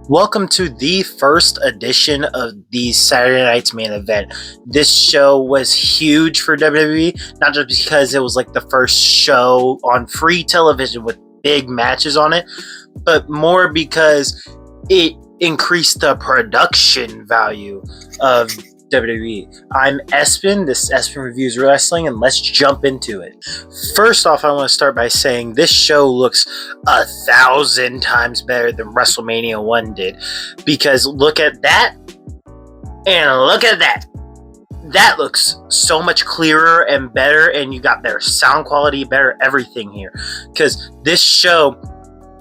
Welcome to the first edition of the Saturday Night's Main Event. This show was huge for WWE, not just because it was like the first show on free television with big matches on it, but more because it increased the production value of WWE. I'm Espen, this is Espen Reviews Wrestling, and let's jump into it. First off, I want to start by saying this show looks 1,000 times better than WrestleMania 1 did, because look at that, and look at that. That looks so much clearer and better, and you got better sound quality, better everything here, because this show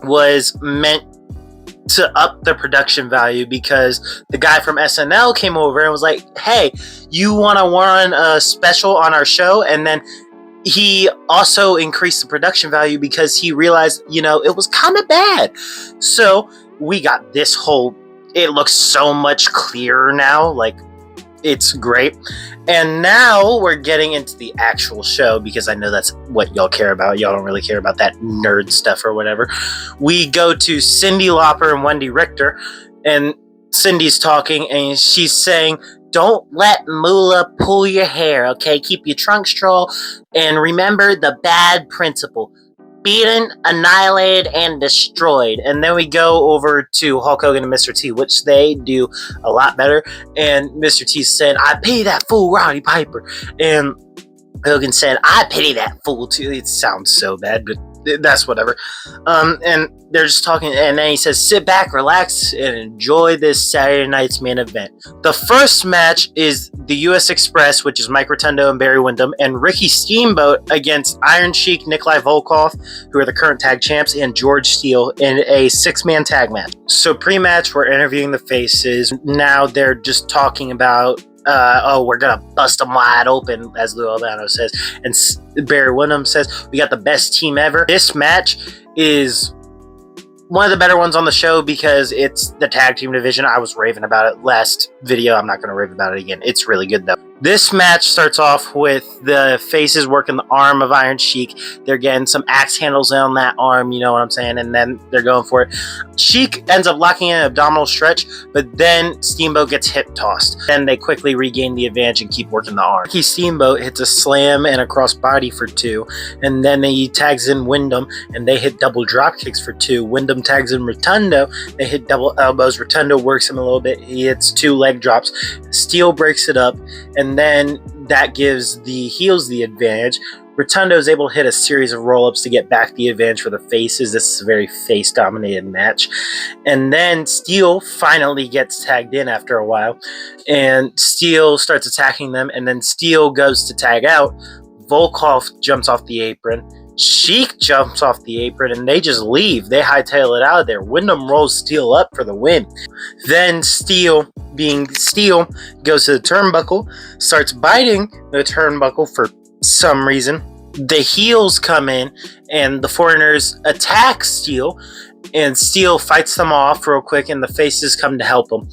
was meant to up the production value, because the guy from SNL came over and was like, hey, you want to run a special on our show? And then he also increased the production value because he realized, it was kind of bad. So we got this whole, it looks so much clearer now, like it's great. And now we're getting into the actual show, because I know that's what y'all care about. Y'all don't really care about that nerd stuff or whatever. We go to Cyndi Lauper and Wendy Richter, and Cindy's talking, and she's saying, don't let Moolah pull your hair, okay? Keep your trunks troll, and remember the bad principle. Beaten, annihilated, and destroyed. And then we go over to Hulk Hogan and Mr. T, which they do a lot better. And Mr. T said, I pity that fool Roddy Piper. And Hogan said, I pity that fool too. It sounds so bad, but that's whatever. And they're just talking, and then he says, sit back, relax, and enjoy this Saturday Night's Main Event. The first match is the US Express, which is Mike Rotundo and Barry Windham, and Ricky Steamboat against Iron Sheik, Nikolai Volkov, who are the current tag champs, and George Steele in a 6-man tag match. So pre-match, we're interviewing the faces. Now they're just talking about we're gonna bust them wide open, as Lou Albano says, and Barry Windham says, we got the best team ever. This match is one of the better ones on the show because it's the tag team division. I was raving about it last video. I'm not gonna rave about it again. It's really good though. This match starts off with the faces working the arm of Iron Sheik. They're getting some axe handles on that arm, you know what I'm saying, and then they're going for it. Sheik ends up locking in an abdominal stretch, but then Steamboat gets hip tossed. Then they quickly regain the advantage and keep working the arm. Ricky Steamboat hits a slam and a crossbody for 2, and then he tags in Windham, and they hit double drop kicks for 2. Windham tags in Rotundo, they hit double elbows. Rotundo works him a little bit. He hits 2 leg drops. Steele breaks it up, and then that gives the heels the advantage. Rotundo is able to hit a series of roll-ups to get back the advantage for the faces. This is a very face-dominated match. And then Steele finally gets tagged in after a while, and Steele starts attacking them, and then Steele goes to tag out. Volkov jumps off the apron. Sheik jumps off the apron, and they just leave. They hightail it out of there. Wyndham rolls Steele up for the win. Then Steele, being Steele, goes to the turnbuckle, starts biting the turnbuckle for some reason. The heels come in, and the foreigners attack Steele, and Steele fights them off real quick, and the faces come to help him.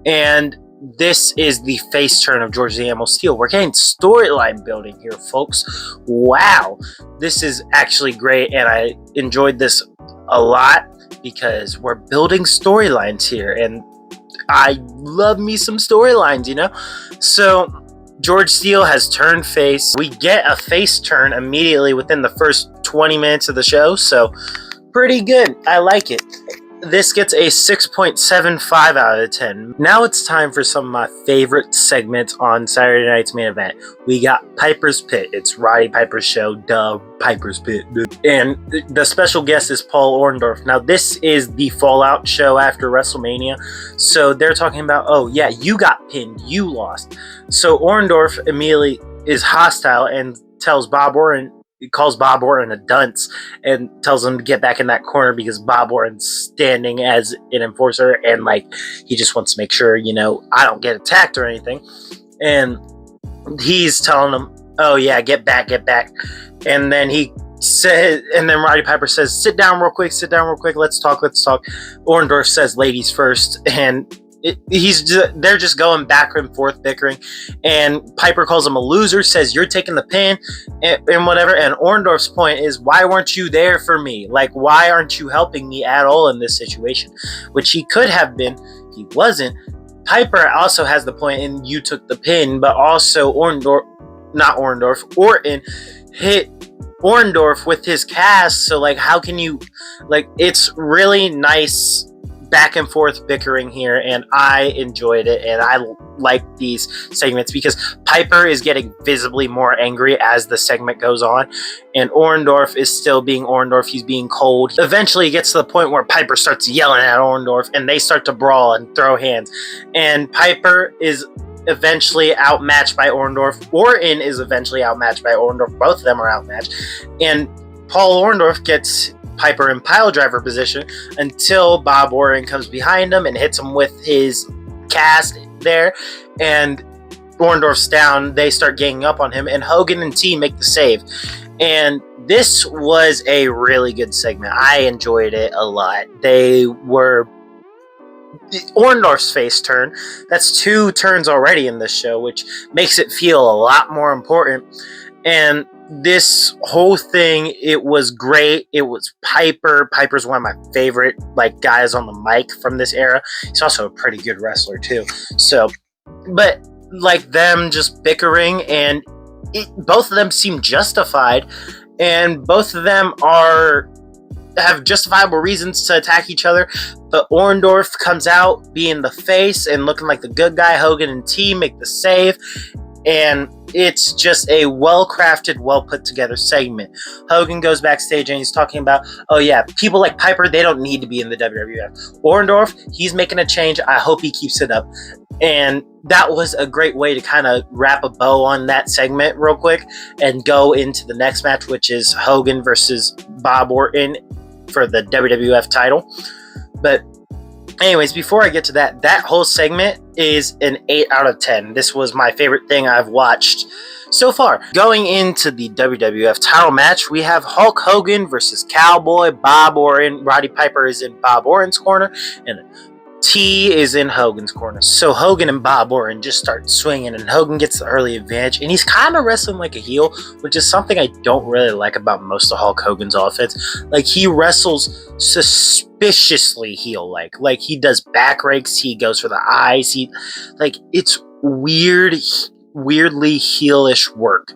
And this is the face turn of George the Animal Steele. We're getting storyline building here, folks. Wow. This is actually great, and I enjoyed this a lot because we're building storylines here, and I love me some storylines, So George Steele has turned face. We get a face turn immediately within the first 20 minutes of the show, so pretty good. I like it. This gets a 6.75 out of 10. Now it's time for some of my favorite segments on Saturday Night's Main Event. We got Piper's Pit. It's Roddy Piper's show, duh, Piper's Pit. And the special guest is Paul Orndorff. Now this is the Fallout show after WrestleMania. So they're talking about, oh yeah, you got pinned, you lost. So Orndorff immediately is hostile and tells Bob Orton, he calls Bob Orton a dunce and tells him to get back in that corner because Bob Orton's standing as an enforcer, and he just wants to make sure, I don't get attacked or anything. And he's telling him, oh yeah, get back. And then Roddy Piper says, sit down real quick, let's talk. Orndorff says ladies first, and they're just going back and forth bickering, and Piper calls him a loser, says you're taking the pin, and whatever. And Orndorff's point is, why weren't you there for me? Like, why aren't you helping me at all in this situation? Which he could have been. He wasn't. Piper also has the point in you took the pin, but also Orton hit Orndorff with his cast. So like, how can you, like, it's really nice back and forth bickering here, and I enjoyed it, and I like these segments because Piper is getting visibly more angry as the segment goes on, and Orndorff is still being Orndorff. He's being cold. Eventually it gets to the point where Piper starts yelling at Orndorff, and they start to brawl and throw hands, and Piper is eventually outmatched by Orndorff. Orton is eventually outmatched by Orndorff. Both of them are outmatched, and Paul Orndorff gets Piper in pile driver position until Bob Orton comes behind him and hits him with his cast there, and Orndorff's down. They start ganging up on him, and Hogan and T make the save. And this was a really good segment. I enjoyed it a lot. They were Orndorff's face turn. That's 2 turns already in this show, which makes it feel a lot more important. And this whole thing, it was great. It was Piper. Piper's one of my favorite guys on the mic from this era. He's also a pretty good wrestler too. So, but them just bickering, and both of them seem justified, and both of them have justifiable reasons to attack each other. But Orndorff comes out being the face and looking like the good guy. Hogan and T make the save, and it's just a well-crafted, well-put-together segment. Hogan goes backstage and he's talking about, oh yeah, people like Piper, they don't need to be in the WWF. Orndorff, he's making a change. I hope he keeps it up. And that was a great way to kind of wrap a bow on that segment real quick and go into the next match, which is Hogan versus Bob Orton for the WWF title. But anyways, before I get to that whole segment is an 8 out of 10. This was my favorite thing I've watched so far. Going into the WWF title match, we have Hulk Hogan versus Cowboy Bob Orton. Roddy Piper is in Bob Orton's corner, and T is in Hogan's corner. So Hogan and Bob Orton just start swinging, and Hogan gets the early advantage, and he's kind of wrestling like a heel, which is something I don't really like about most of Hulk Hogan's offense. Like, he wrestles suspiciously heel-like. Like, he does back rakes, he goes for the eyes, it's weirdly heelish work.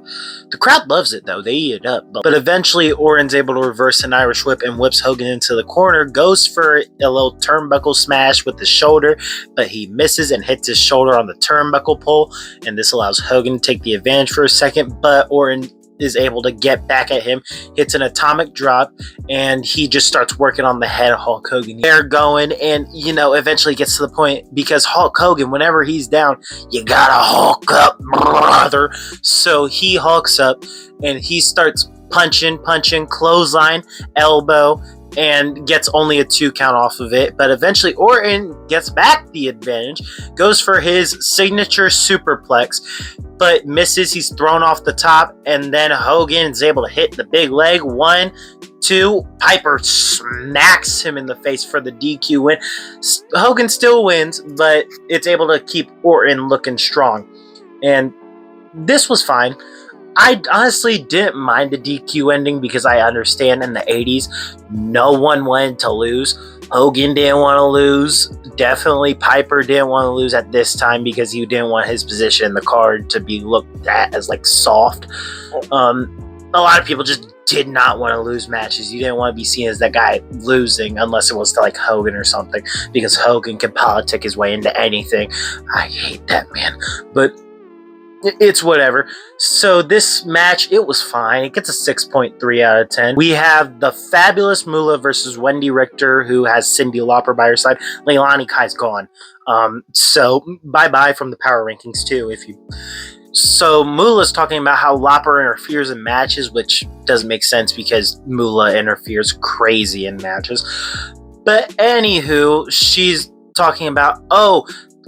The crowd loves it though, they eat it up. But eventually Orton's able to reverse an Irish whip and whips Hogan into the corner, goes for a little turnbuckle smash with the shoulder, but he misses and hits his shoulder on the turnbuckle pole, and this allows Hogan to take the advantage for a second, but Orton is able to get back at him, hits an atomic drop, and he just starts working on the head of Hulk Hogan. They're going, and eventually gets to the point, because Hulk Hogan, whenever he's down, you gotta Hulk up, brother. So he hulks up and he starts punching, clothesline, elbow, and gets only a 2 count off of it. But eventually Orton gets back the advantage, goes for his signature superplex, but misses. He's thrown off the top, and then Hogan is able to hit the big leg. 1, 2, Piper smacks him in the face for the DQ win. Hogan still wins, but it's able to keep Orton looking strong. And this was fine. I honestly didn't mind the DQ ending because I understand in the 80s, no one wanted to lose. Hogan didn't want to lose. Definitely Piper didn't want to lose at this time because he didn't want his position in the card to be looked at as soft. A lot of people just did not want to lose matches. You didn't want to be seen as that guy losing unless it was to Hogan or something, because Hogan can politic his way into anything. I hate that man. But it's whatever. So this match, it was fine. It gets a 6.3 out of 10. We have the Fabulous Moolah versus Wendy Richter, who has Cyndi Lauper by her side. Leilani Kai's gone. So bye-bye from the power rankings too. So Moolah's talking about how Lauper interferes in matches, which doesn't make sense because Moolah interferes crazy in matches. But anywho, she's talking about,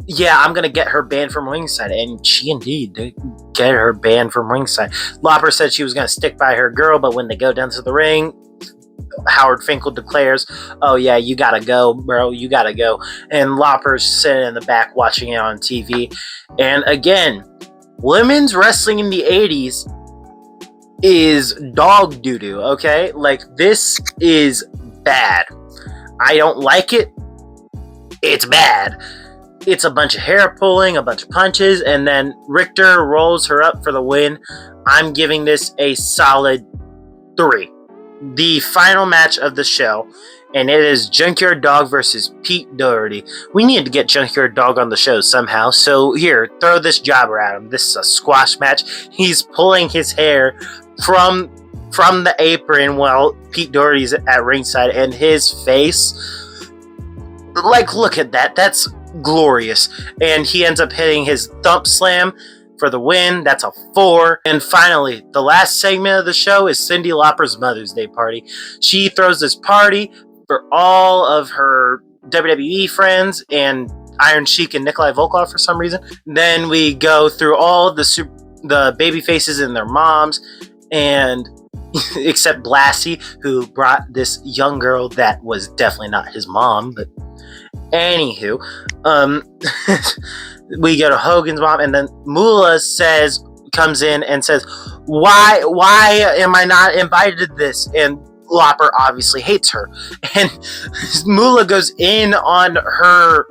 yeah, I'm going to get her banned from ringside. And she indeed did get her banned from ringside. Lauper said she was going to stick by her girl, but when they go down to the ring, Howard Finkel declares, "Oh yeah, you gotta go, bro, you gotta go." And Lopper's sitting in the back watching it on TV. And again, women's wrestling in the 80s is dog doo-doo, okay? Like, this is bad. I don't like it. It's bad. It's a bunch of hair pulling, a bunch of punches, and then Richter rolls her up for the win. I'm giving this a solid 3. The final match of the show, and it is Junkyard Dog versus Pete Doherty. We need to get Junkyard Dog on the show somehow, so here, throw this jobber at him. This is a squash match. He's pulling his hair from the apron while Pete Doherty's at ringside, and his face, like, look at that. That's glorious. And he ends up hitting his thump slam for the win. That's a 4. And finally, the last segment of the show is Cyndi Lauper's Mother's Day party. She throws this party for all of her WWE friends and Iron Sheik and Nikolai Volkov for some reason. Then we go through all the baby faces and their moms, and except Blassie, who brought this young girl that was definitely not his mom, but anywho, we go to Hogan's mom, and then Moolah comes in and says, why am I not invited to this? And Lopper obviously hates her, and Moolah goes in on her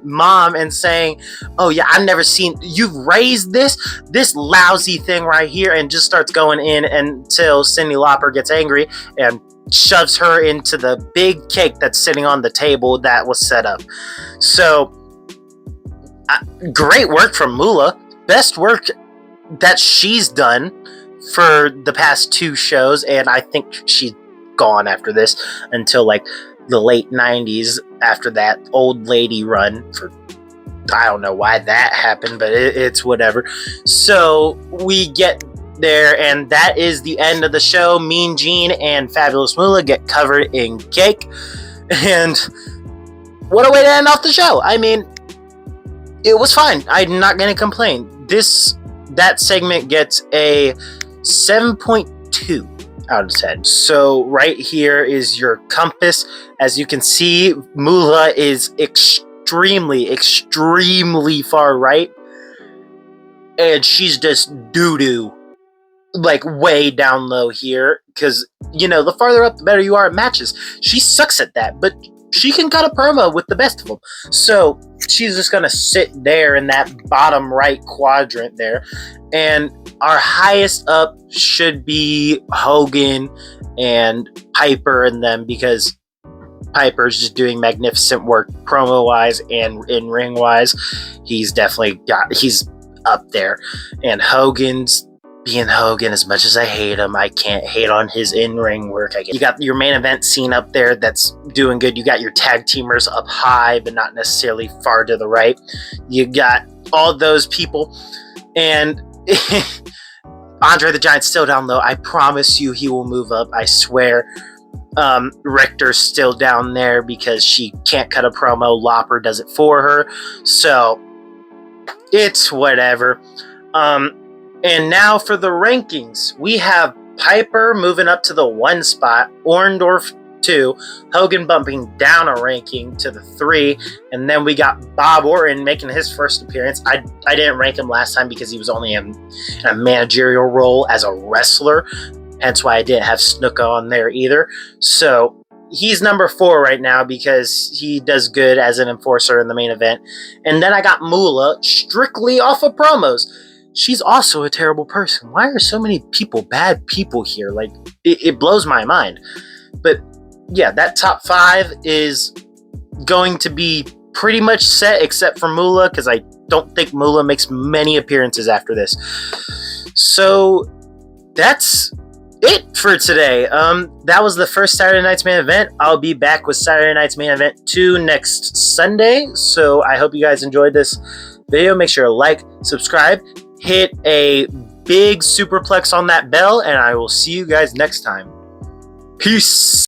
mom and saying, "Oh yeah, I've never seen, you've raised this lousy thing right here," and just starts going in until Cyndi Lauper gets angry and shoves her into the big cake that's sitting on the table that was set up. So great work from Moolah. Best work that she's done for the past 2 shows, and I think she's gone after this until like the late 90s after that old lady run. For I don't know why that happened, but it's whatever. So we get there, and that is the end of the show. Mean Gene and Fabulous Moolah get covered in cake, and what a way to end off the show. I mean, it was fine. I'm not going to complain. That segment gets a 7.2 out of 10. So right here is your compass. As you can see, Moolah is extremely far right, and she's just doo-doo, like way down low here, because, you know, the farther up the better you are at matches. She sucks at that, but she can cut a promo with the best of them. So she's just gonna sit there in that bottom right quadrant there. And our highest up should be Hogan and Piper and them, because Piper's just doing magnificent work promo wise and in ring wise. He's up there. And Hogan's being Hogan. As much as I hate him, I can't hate on his in-ring work. You got your main event scene up there that's doing good. You got your tag teamers up high, but not necessarily far to the right. You got all those people, and Andre the Giant's still down low. I promise you he will move up. I swear. Richter's still down there because she can't cut a promo. Lopper does it for her. So it's whatever. And now for the rankings. We have Piper moving up to the 1 spot, Orndorff 2, Hogan bumping down a ranking to the 3, and then we got Bob Orton making his first appearance. I didn't rank him last time because he was only in a managerial role as a wrestler, hence why I didn't have Snuka on there either. So he's number 4 right now because he does good as an enforcer in the main event. And then I got Moolah strictly off of promos. She's also a terrible person. Why are so many people bad people here? Like, it blows my mind. But yeah, that top 5 is going to be pretty much set except for Moolah, because I don't think Moolah makes many appearances after this. So that's it for today. That was the first Saturday Night's Main Event. I'll be back with Saturday Night's Main Event 2 next Sunday. So I hope you guys enjoyed this video. Make sure to like, subscribe, hit a big superplex on that bell, and I will see you guys next time. Peace.